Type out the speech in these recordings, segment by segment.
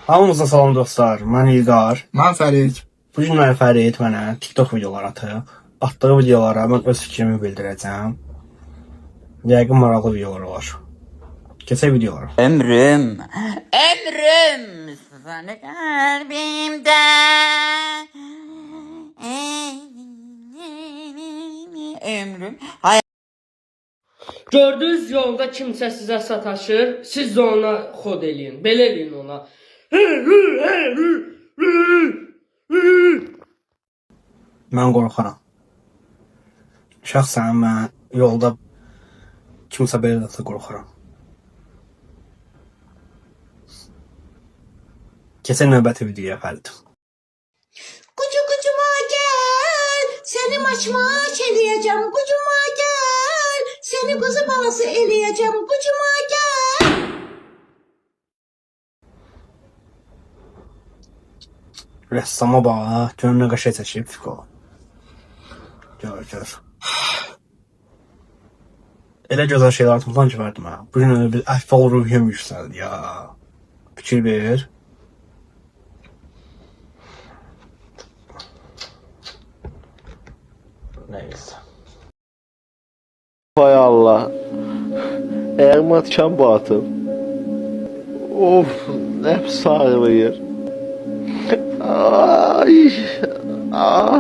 Hamınıza salam dostlar, mən İlqar. Mən Fərid. Bu gün mən Fərid mənə TikTok videoları atıb. Atdığı videolara mən öz fikrimi bildirəcəm. Yəqin maraqlı videolar olar. Keçək videolara. Ömrüm sana kalbimde. Ömrüm. Gördüğünüz yolda kimsə sizə sataşır, siz də ona xod eləyin, belə eləyin ona. Mən qorxaram. Şəxsən mən yolda kimsə belə desə qorxaram. Keçək növbəti videoya Fərid. Kucu kucuma gel, seni maç eləyəcəm. Kucuma gel, seni kuzu balası eləyəcəm. Kucuma gel. Rəssama bax, gör nə qəşəng çəkib Fiko. Gör. Elə gözəl şeylər atmışam ki, verdim ha. Bu gün öyle bir əhval ruhiyyəm yüksəldi ya. Fikir ver. Neyse. Hay Allah. Ayağıma tikan batıb. Of, ne pis ağrıyır. Ay. Ay.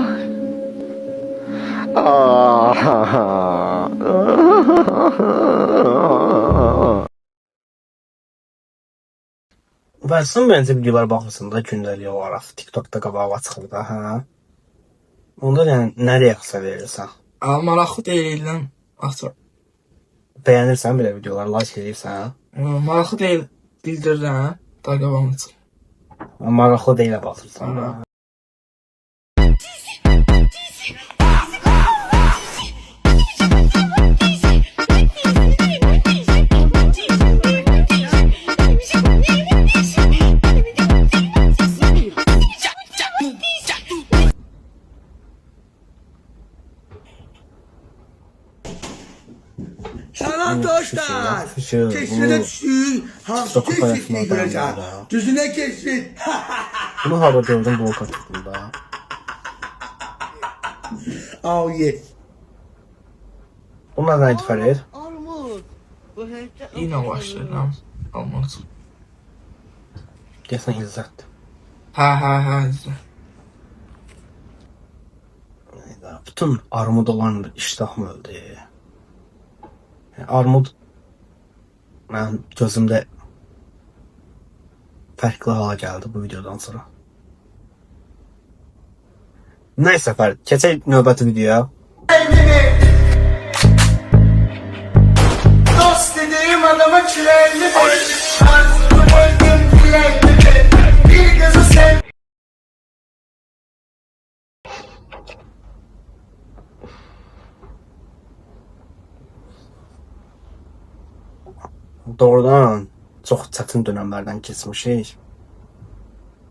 Vəzsin məncə videolar baxırsan da gündəlik olaraq TikTokda qabağa çıxır da, hə? Onda yəni nə reaksiya verirsən? Maraqlı deyil lan. Atır. Bəyənirsən belə videoları, like edirsən? Maraqlı deyil bildirirəm. Da qavam açıq. Maraqlı deyilə baxırsan. Hı. Salam dostlar. Keşfete düştük. Hansı keşfetliği göreceğim. Düzüne keşfet. Bunu hava gördüm bu katında. Oh yeah. Bunlar neydi Fərid? Yine başlayalım. Olmaz. Desən İzzət. Ha. Bütün armud olan iştahım öldü. Armud mənim gözümdə fərqli hala gəldi bu videodan sonra. Neyse Fərid, keçək növbəti videoya. Dost dediğim adama çileli arzunu böldüm dilekli bir kızı sev. Doğrudan çox çətin dönəmlərdən keçmişik.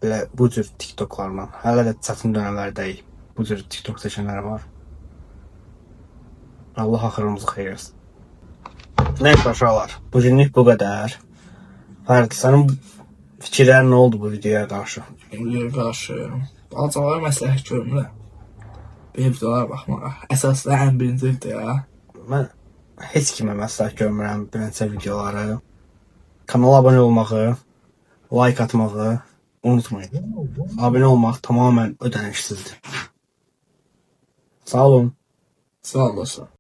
Belə bu cür TikToklarla. Hələ də çətin dönəmlərdəyik. Bu cür TikTok çəkənlər var. Allah axırımızı xeyir etsin. Neyse uşaqlar, bu günlük bu qədər. Fərid, sənin fikirlərin nə oldu bu videoya qarşı? Videoya qarşı. Balacalara məsləhət görmürəm. Bir videolara baxmağa. Əsaslı ən birincidir ya. Mən heç kimə məsləhət görmürəm beləncə videoları. Kanala abunə olmağı, like atmağı unutmayın. Abunə olmaq tamamən ödənişsizdir. Sağ olun. Sağ olasın.